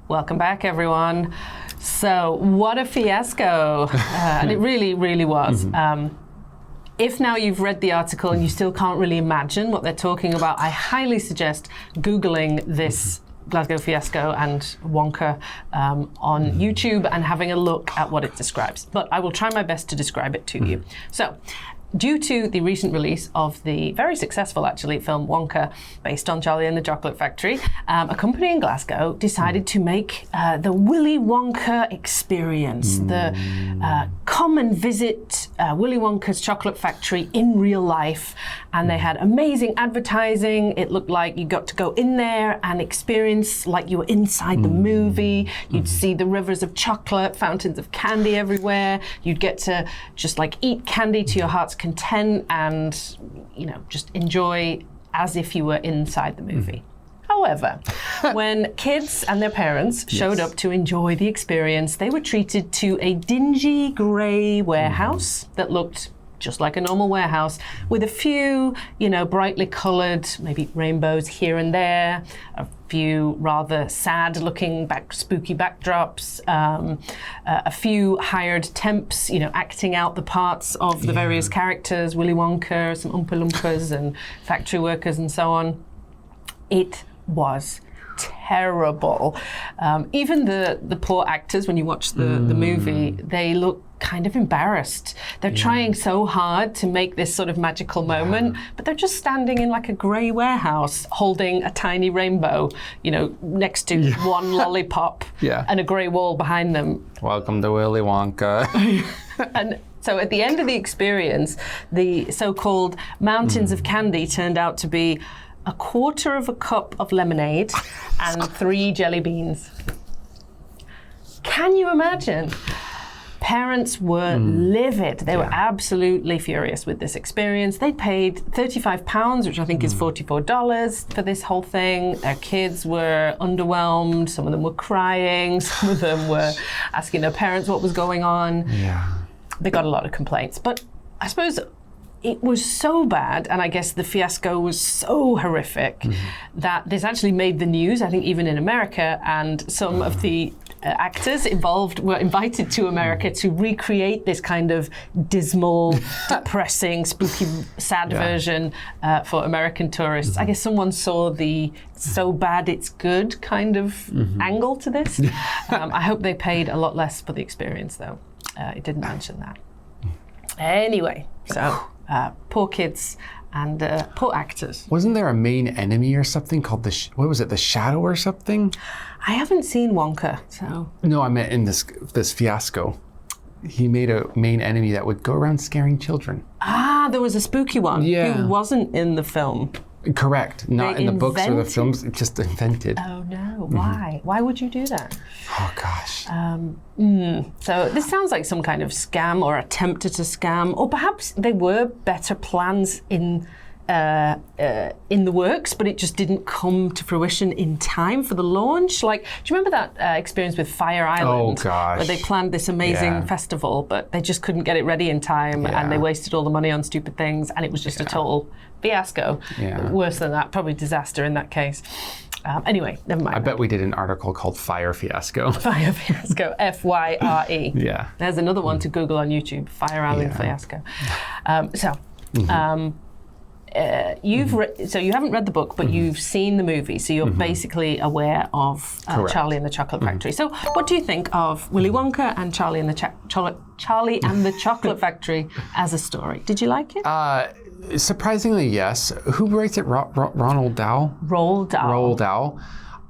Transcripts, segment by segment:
Welcome back, everyone. So, what a fiasco. And it really, really was. If now you've read the article and you still can't really imagine what they're talking about, I highly suggest Googling this Glasgow fiasco and Wonka on YouTube and having a look at what it describes. But I will try my best to describe it to you. So, due to the recent release of the very successful, actually, film Wonka, based on Charlie and the Chocolate Factory, a company in Glasgow decided to make the Willy Wonka experience, come and visit Willy Wonka's Chocolate Factory in real life. And they had amazing advertising. It looked like you got to go in there and experience like you were inside the movie. You'd see the rivers of chocolate, fountains of candy everywhere. You'd get to just like eat candy to your heart's content and, you know, just enjoy as if you were inside the movie. However, when kids and their parents showed up to enjoy the experience, they were treated to a dingy grey warehouse that looked just like a normal warehouse, with a few, you know, brightly coloured, maybe rainbows here and there, a few rather sad-looking spooky backdrops, a few hired temps, you know, acting out the parts of the various characters, Willy Wonka, some Oompa Loompas and factory workers and so on. It was terrible. Even the poor actors, when you watch the movie, they look kind of embarrassed. They're trying so hard to make this sort of magical moment, but they're just standing in like a grey warehouse holding a tiny rainbow, you know, next to one lollipop and a grey wall behind them. Welcome to Willy Wonka. And so at the end of the experience, the so-called mountains of candy turned out to be a quarter of a cup of lemonade and 3 jelly beans. Can you imagine? Parents were livid. They were absolutely furious with this experience. They paid £35, which I think is $44 for this whole thing. Their kids were underwhelmed. Some of them were crying. Some of them were asking their parents what was going on. They got a lot of complaints. But I suppose it was so bad, and I guess the fiasco was so horrific that this actually made the news, I think even in America, and some of the actors involved were invited to America to recreate this kind of dismal, depressing, spooky, sad version for American tourists. I guess someone saw the so bad it's good kind of angle to this. I hope they paid a lot less for the experience, though. It didn't mention that. Anyway, so poor kids and poor actors. Wasn't there a main enemy or something called what was it, the Shadow or something? I haven't seen Wonka, so. No, I meant in this fiasco. He made a main enemy that would go around scaring children. Ah, there was a spooky one who wasn't in the film. Correct. Not in the books or the films, just invented. Oh no, why? Why would you do that? Oh gosh. So this sounds like some kind of scam or attempted to scam, or perhaps there were better plans in the works, but it just didn't come to fruition in time for the launch. Like, do you remember that experience with Fire Island? Oh gosh. Where they planned this amazing festival, but they just couldn't get it ready in time, and they wasted all the money on stupid things, and it was just a total fiasco. Worse than that, probably disaster in that case. Anyway, never mind. I bet we did an article called Fire Fiasco. Fire Fiasco, F-Y-R-E. There's another one to Google on YouTube, Fire Island Fiasco. So you haven't read the book, but you've seen the movie, so you're basically aware of Charlie and the Chocolate Factory. So what do you think of Willy Wonka and Charlie and the Chocolate Factory as a story? Did you like it? Surprisingly, yes. Who writes it? Roald Dahl? Roald Dahl.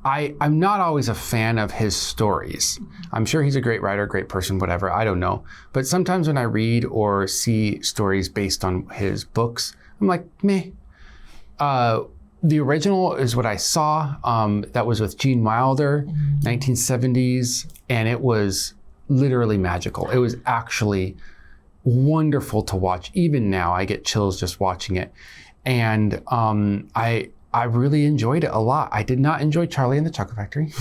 I'm not always a fan of his stories. I'm sure he's a great writer, great person, whatever, I don't know. But sometimes when I read or see stories based on his books, I'm like, meh. The original is what I saw. That was with Gene Wilder, 1970s, and it was literally magical. It was actually wonderful to watch. Even now, I get chills just watching it. And I really enjoyed it a lot. I did not enjoy Charlie and the Chocolate Factory.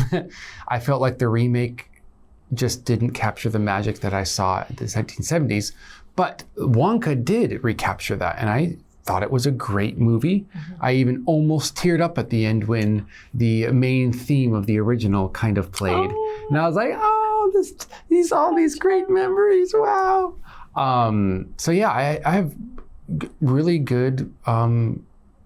I felt like the remake just didn't capture the magic that I saw in the 1970s. But Wonka did recapture that, and I thought it was a great movie. I even almost teared up at the end when the main theme of the original kind of played. And I was like, all these great memories, wow. So yeah, I have really good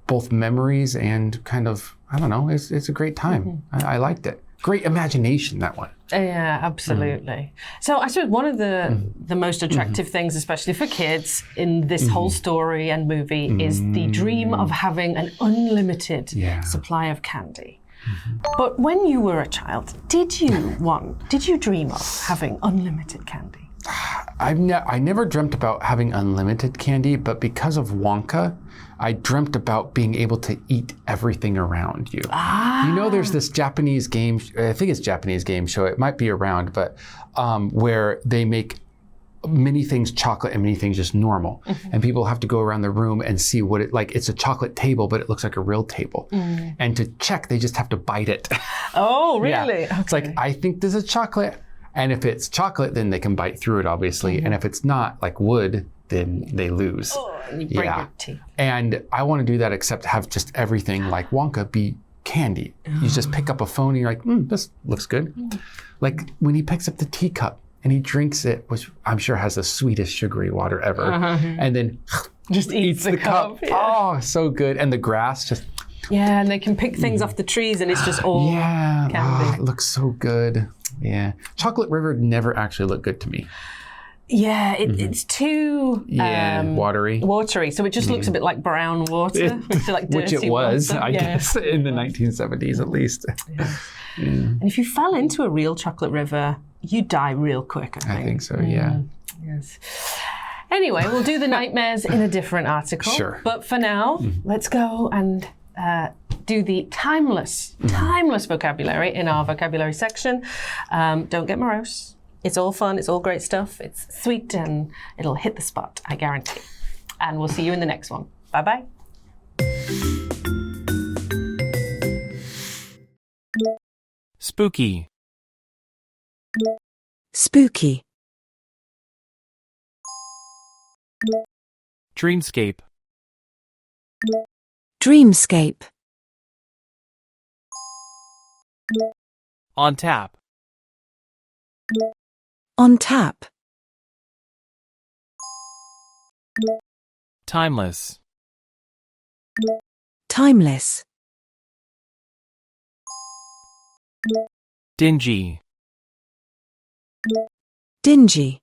both memories and kind of, I don't know, it's a great time. I liked it. Great imagination, that one. Yeah, absolutely. So I suppose one of the most attractive things, especially for kids, in this whole story and movie is the dream of having an unlimited supply of candy. But when you were a child, did you dream of having unlimited candy? I never dreamt about having unlimited candy, but because of Wonka, I dreamt about being able to eat everything around you. You know, there's this Japanese game, I think it's Japanese game show, it might be around, but where they make many things chocolate and many things just normal. And people have to go around the room and see what it's a chocolate table, but it looks like a real table. And to check, they just have to bite it. Oh, really? Yeah. It's like, I think this is chocolate. And if it's chocolate, then they can bite through it, obviously. And if it's not, like wood, then they lose. And you break your teeth. And I want to do that, except have just everything like Wonka be candy. You just pick up a phone and you're like, this looks good. Like when he picks up the teacup and he drinks it, which I'm sure has the sweetest sugary water ever, and then just eats the cup. Yeah. Oh, so good. And the grass just... Yeah, and they can pick things off the trees and it's just all candy. It looks so good. Yeah. Chocolate River never actually looked good to me. Yeah, it's too watery. So it just looks a bit like brown water. Like which it was, water. I guess, in the 1970s at least. And if you fell into a real chocolate river, you die real quick, I think. I think so, yeah. Yes. Anyway, we'll do the nightmares in a different article. Sure. But for now, let's go and do the timeless vocabulary in our vocabulary section. Don't get morose. It's all fun, it's all great stuff, it's sweet and it'll hit the spot, I guarantee. And we'll see you in the next one. Bye-bye. Spooky. Spooky. Dreamscape. Dreamscape. On tap. On tap. Timeless. Timeless. Dingy. Dingy.